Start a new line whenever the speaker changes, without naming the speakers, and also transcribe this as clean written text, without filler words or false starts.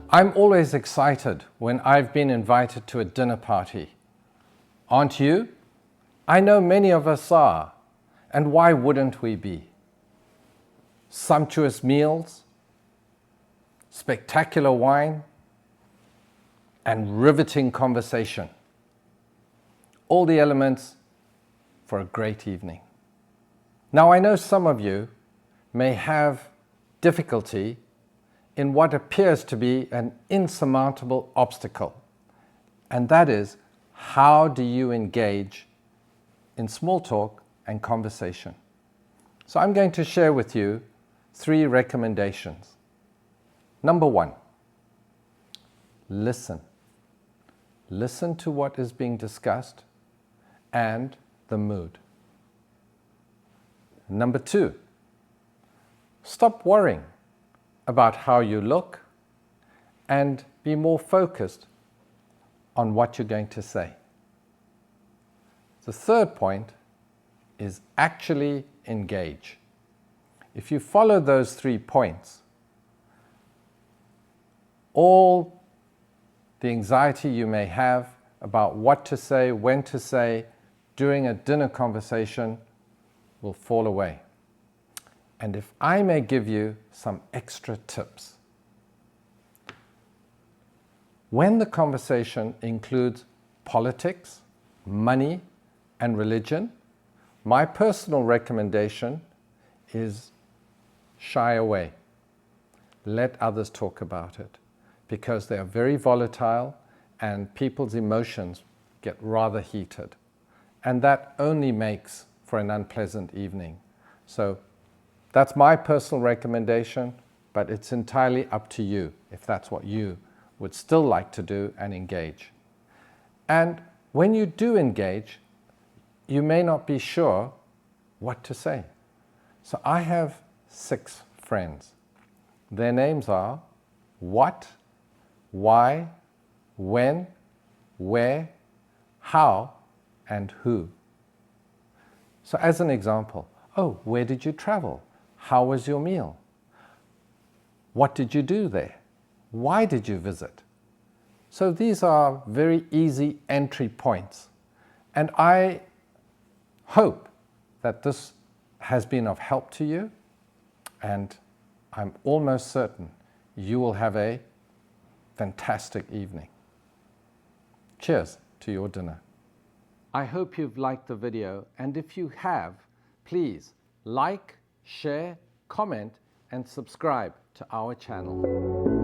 I'm always excited when I've been invited to a dinner party. Aren't you? I know many of us are, and why wouldn't we be? Sumptuous meals, spectacular wine, and riveting conversation. All the elements for a great evening. Now, I know some of you may have difficulty in what appears to be an insurmountable obstacle, and that is, how do you engage in small talk and conversation? So I'm going to share with you 3 recommendations. Number 1, listen. Listen to what is being discussed and the mood. Number 2, stop worrying about how you look and be more focused on what you're going to say. The third point is actually engage. If you follow those 3 points, all the anxiety you may have about what to say, when to say, during a dinner conversation will fall away. And if I may give you some extra tips. When the conversation includes politics, money, and religion, my personal recommendation is shy away. Let others talk about it, because they are very volatile and people's emotions get rather heated. And that only makes for an unpleasant evening. So that's my personal recommendation, but it's entirely up to you if that's what you would still like to do and engage. And when you do engage, you may not be sure what to say. So I have 6 friends. Their names are what, why, when, where, how, and who. So as an example, oh, where did you travel? How was your meal? What did you do there? Why did you visit? So these are very easy entry points. And I hope that this has been of help to you, and I'm almost certain you will have a fantastic evening. Cheers to your dinner. I hope you've liked the video, and if you have, please like, share, comment, and subscribe to our channel.